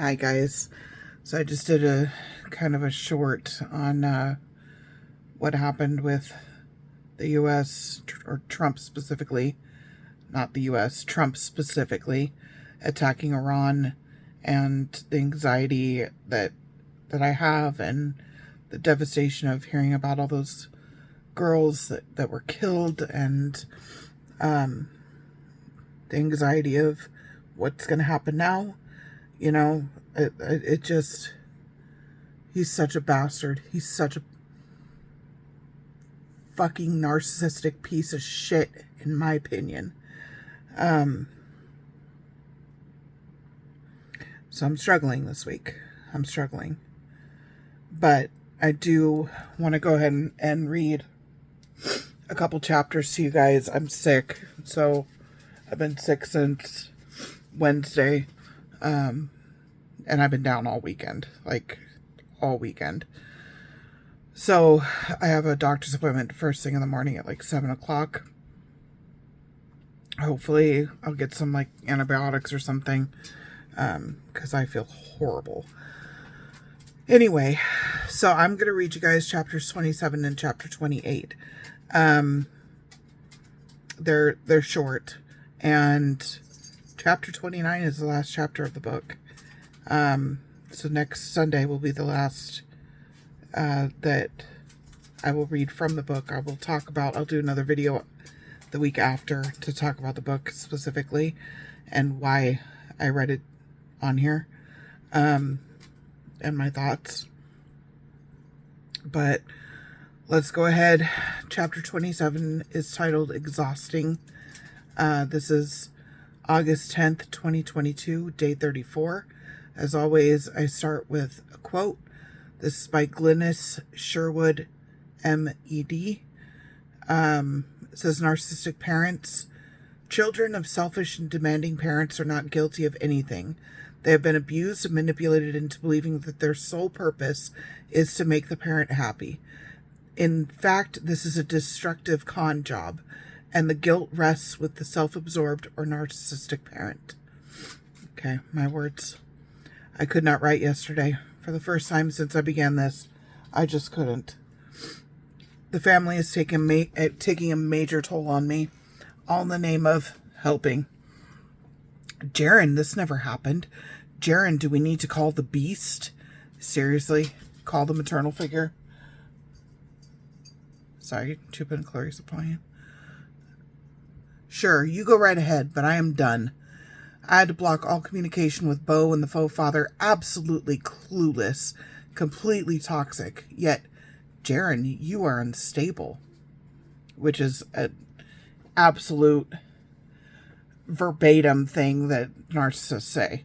Hi guys. So I just did a kind of a short on what happened with the US, or Trump specifically, not the US, Trump specifically, attacking Iran, and the anxiety that I have, and the devastation of hearing about all those girls that were killed, and um, the anxiety of what's going to happen now. You know, it just, he's such a bastard. He's such a fucking narcissistic piece of shit, in my opinion. Um, so I'm struggling this week. I'm struggling. But I do want to go ahead and read a couple chapters to you guys. I'm sick. So I've been sick since Wednesday. And I've been down all weekend. Like, all weekend. So I have a doctor's appointment first thing in the morning at like 7 o'clock. Hopefully I'll get some like antibiotics or something, because I feel horrible. Anyway, so I'm going to read you guys chapters 27 and chapter 28. They're short, and chapter 29 is the last chapter of the book. So next Sunday will be the last that I will read from the book. I'll do another video the week after to talk about the book specifically and why I read it on here, and my thoughts. But let's go ahead. Chapter 27 is titled Exhausting. This is August 10th, 2022, day 34. As always, I start with a quote. This is by Glynis Sherwood, M.E.D. It says, narcissistic parents. Children of selfish and demanding parents are not guilty of anything. They have been abused and manipulated into believing that their sole purpose is to make the parent happy. In fact, this is a destructive con job, and the guilt rests with the self-absorbed or narcissistic parent. Okay, my words. I could not write yesterday. For the first time since I began this, I just couldn't. The family is taking a major toll on me, all in the name of helping. Jaren, this never happened. Jaren, do we need to call the beast? Seriously? Call the maternal figure? Sorry, Chip and Clarice Appointment. Sure, you go right ahead, but I am done. I had to block all communication with Beau and the faux father, absolutely clueless, completely toxic. Yet, Jaren, you are unstable. Which is an absolute verbatim thing that narcissists say.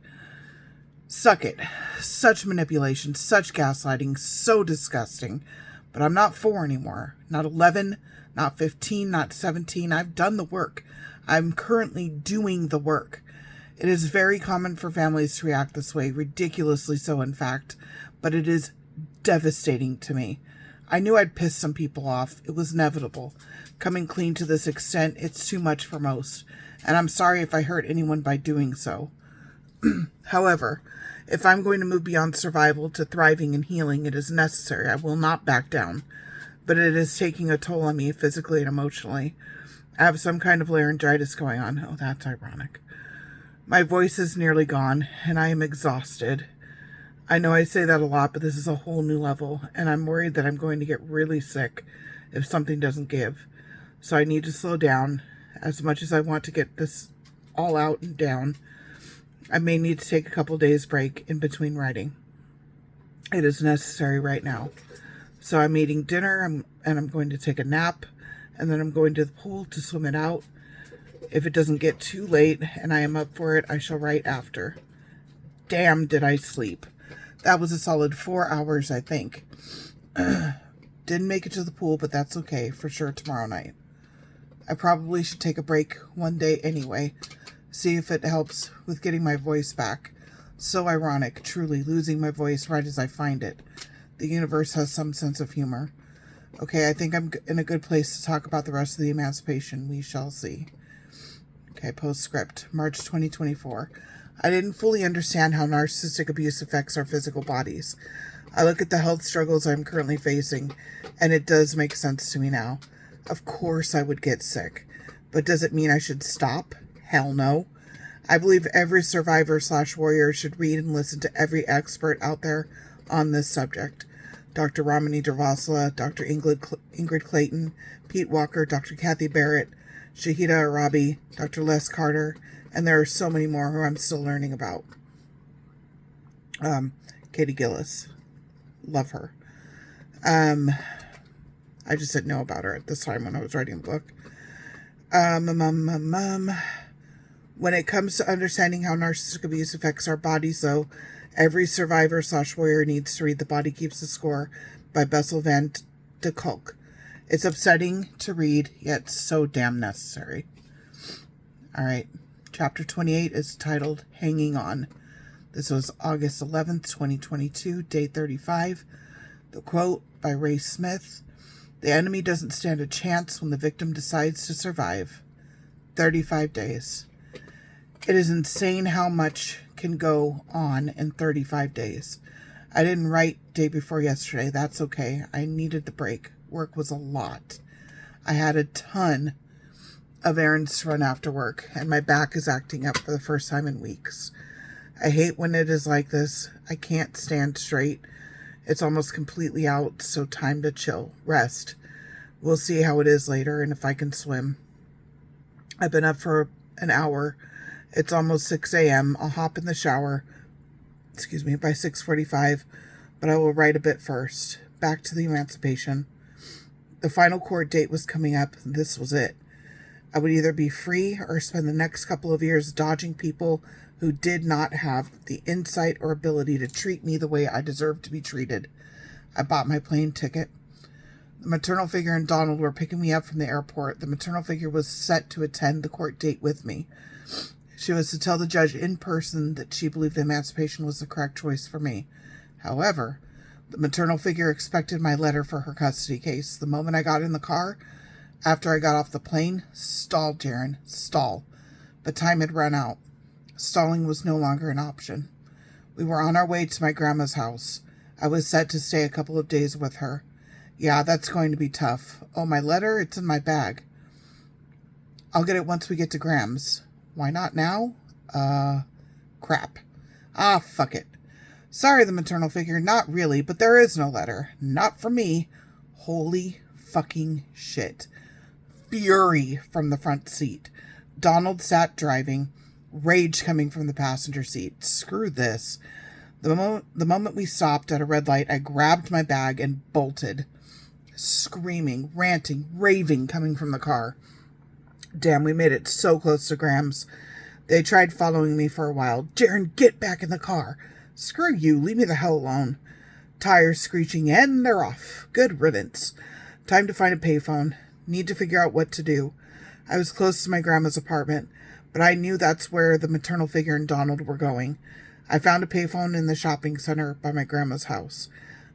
Suck it. Such manipulation, such gaslighting, so disgusting. But I'm not 4 anymore. Not 11, not 15, not 17. I've done the work. I'm currently doing the work. It is very common for families to react this way, ridiculously so in fact, but it is devastating to me. I knew I'd piss some people off. It was inevitable. Coming clean to this extent, it's too much for most, and I'm sorry if I hurt anyone by doing so. However, if I'm going to move beyond survival to thriving and healing, it is necessary. I will not back down, but it is taking a toll on me physically and emotionally. I have some kind of laryngitis going on. Oh, that's ironic. My voice is nearly gone, and I am exhausted. I know I say that a lot, but this is a whole new level, and I'm worried that I'm going to get really sick if something doesn't give. So I need to slow down. As much as I want to get this all out and down, I may need to take a couple days break in between writing. It is necessary right now. So I'm eating dinner, and I'm going to take a nap, and then I'm going to the pool to swim it out. If it doesn't get too late and I am up for it, I shall write after. Damn, did I sleep. That was a solid 4 hours, I think. Didn't make it to the pool, but that's okay. For sure tomorrow night. I probably should take a break one day anyway. See if it helps with getting my voice back. So ironic, truly, losing my voice right as I find it. The universe has some sense of humor. Okay, I think I'm in a good place to talk about the rest of the emancipation. We shall see. Okay, postscript, March 2024. I didn't fully understand how narcissistic abuse affects our physical bodies. I look at the health struggles I'm currently facing, and it does make sense to me now. Of course I would get sick, but does it mean I should stop? Hell no. I believe every survivor/warrior should read and listen to every expert out there on this subject. Dr. Ramani Durvasula, Dr. Ingrid Clayton, Pete Walker, Dr. Kathy Barrett, Shahida Arabi, Dr. Les Carter, and there are so many more who I'm still learning about. Katie Gillis. Love her. I just didn't know about her at this time when I was writing the book. When it comes to understanding how narcissistic abuse affects our bodies, though, every survivor/warrior needs to read The Body Keeps the Score by Bessel van de Kolk. It's upsetting to read, yet so damn necessary. All right. Chapter 28 is titled Hanging On. This was August 11th, 2022, day 35. The quote by Ray Smith: "The enemy doesn't stand a chance when the victim decides to survive." 35 days. It is insane how much can go on in 35 days. I didn't write day before yesterday. That's okay. I needed the break. Work was a lot. I had a ton of errands to run after work, and my back is acting up for the first time in weeks. I hate when it is like this. I can't stand straight. It's almost completely out, so time to chill, rest. We'll see how it is later and if I can swim. I've been up for an hour. It's almost 6 a.m. I'll hop in the shower, by 6:45, but I will write a bit first. Back to the emancipation. The final court date was coming up. This was it. I would either be free or spend the next couple of years dodging people who did not have the insight or ability to treat me the way I deserved to be treated. I bought my plane ticket. The maternal figure and Donald were picking me up from the airport. The maternal figure was set to attend the court date with me. She was to tell the judge in person that she believed emancipation was the correct choice for me. However, the maternal figure expected my letter for her custody case. The moment I got in the car, after I got off the plane, stall, Jaren, stall. But time had run out. Stalling was no longer an option. We were on our way to my grandma's house. I was set to stay a couple of days with her. Yeah, that's going to be tough. Oh, my letter? It's in my bag. I'll get it once we get to Graham's. Why not now? Crap. Fuck it. Sorry, the maternal figure, not really, but there is no letter. Not for me. Holy fucking shit. Fury from the front seat. Donald sat driving, rage coming from the passenger seat. Screw this. The moment we stopped at a red light, I grabbed my bag and bolted. Screaming, ranting, raving coming from the car. Damn, we made it so close to Graham's. They tried following me for a while. Jaren, get back in the car. Screw you, leave me the hell alone. Tires screeching, and they're off. Good riddance. Time to find a payphone. Need to figure out what to do. I was close to my grandma's apartment, but I knew that's where the maternal figure and Donald were going. I found a payphone in the shopping center by my grandma's house.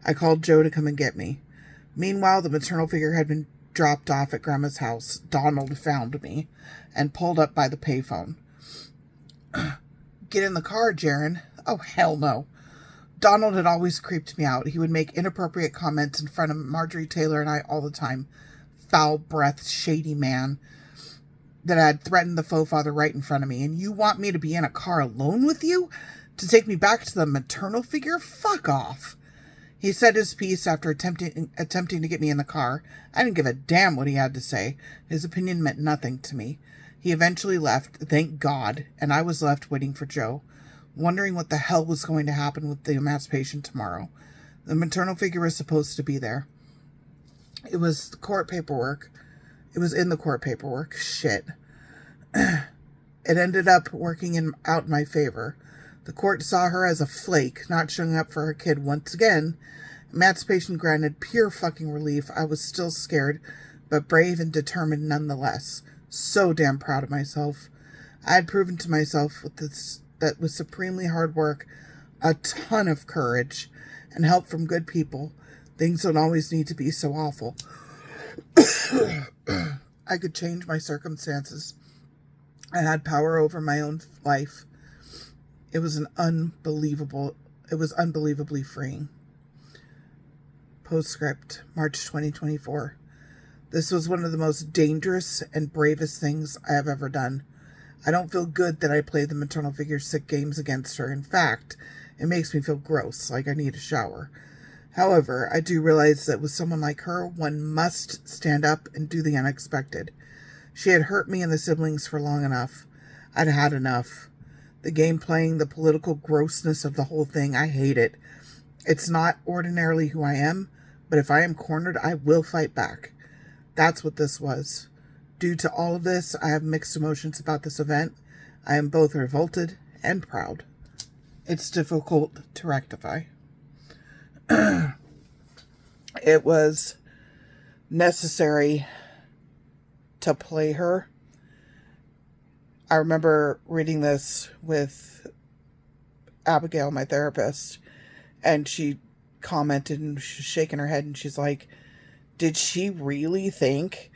I called Joe to come and get me. Meanwhile, the maternal figure had been dropped off at Grandma's house. Donald found me and pulled up by the payphone. Get in the car, Jaren. Oh, hell no. Donald had always creeped me out. He would make inappropriate comments in front of Marjorie Taylor and I all the time. Foul-breathed, shady man that had threatened the faux father right in front of me. And you want me to be in a car alone with you? To take me back to the maternal figure? Fuck off. He said his piece after attempting to get me in the car. I didn't give a damn what he had to say. His opinion meant nothing to me. He eventually left, thank God, and I was left waiting for Joe, wondering what the hell was going to happen with the emancipation tomorrow. The maternal figure was supposed to be there. It was in the court paperwork. Shit. It ended up working out in my favor. The court saw her as a flake, not showing up for her kid once again. Emancipation granted, pure fucking relief. I was still scared, but brave and determined nonetheless. So damn proud of myself. I had proven to myself that with supremely hard work, a ton of courage, and help from good people, things don't always need to be so awful. I could change my circumstances. I had power over my own life. It was unbelievably freeing. Postscript, March 2024. This was one of the most dangerous and bravest things I have ever done. I don't feel good that I played the maternal figure sick games against her. In fact, it makes me feel gross, like I need a shower. However, I do realize that with someone like her, one must stand up and do the unexpected. She had hurt me and the siblings for long enough. I'd had enough. The game playing, the political grossness of the whole thing, I hate it. It's not ordinarily who I am, but if I am cornered, I will fight back. That's what this was. Due to all of this, I have mixed emotions about this event. I am both revolted and proud. It's difficult to rectify. It was necessary to play her. I remember reading this with Abigail, my therapist, and she commented and she's shaking her head and she's like, did she really think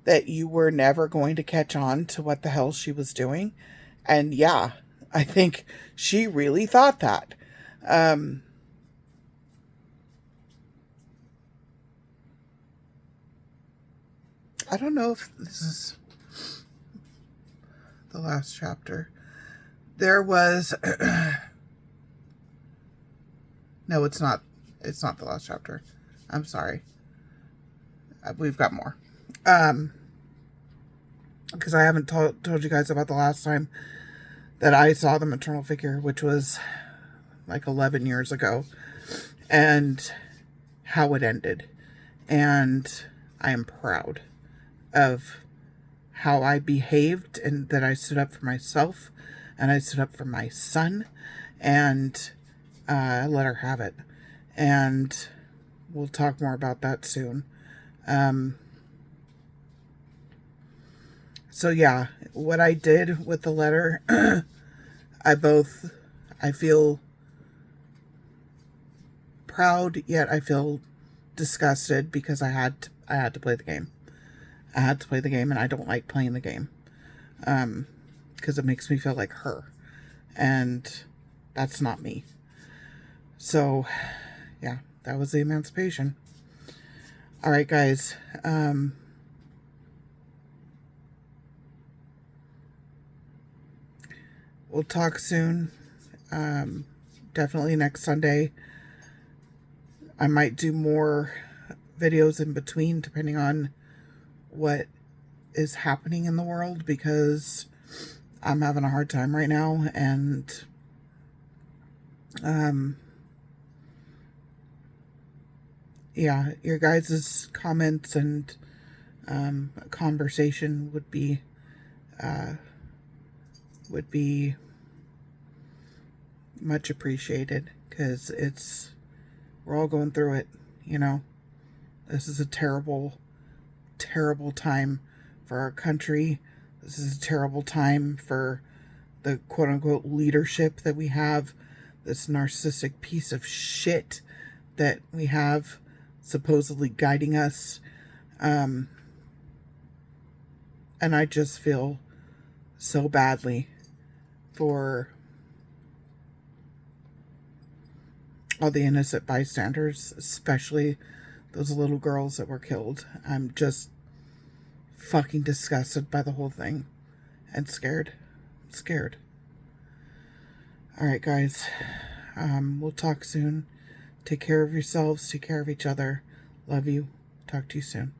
that you were never going to catch on to what the hell she was doing? And yeah, I think she really thought that. I don't know if this is the last chapter. There was... No, it's not. It's not the last chapter. I'm sorry. We've got more. Because I haven't told you guys about the last time that I saw the maternal figure, which was like 11 years ago, and how it ended. And I am proud of how I behaved and that I stood up for myself and I stood up for my son, and I let her have it. And we'll talk more about that soon. So yeah, what I did with the letter, I feel proud, yet I feel disgusted because I had to play the game. I had to play the game, and I don't like playing the game. Because it makes me feel like her. And that's not me. So, yeah, that was the emancipation. All right, guys. We'll talk soon. Definitely next Sunday. I might do more videos in between, depending on what is happening in the world, because I'm having a hard time right now, and yeah, your guys' comments and conversation would be much appreciated, because we're all going through it, you know. This is a terrible time for our country. This is a terrible time for the quote-unquote leadership that we have, this narcissistic piece of shit that we have supposedly guiding us. And I just feel so badly for all the innocent bystanders, especially those little girls that were killed. I'm just fucking disgusted by the whole thing and scared. All right, guys. We'll talk soon. Take care of yourselves. Take care of each other. Love you. Talk to you soon.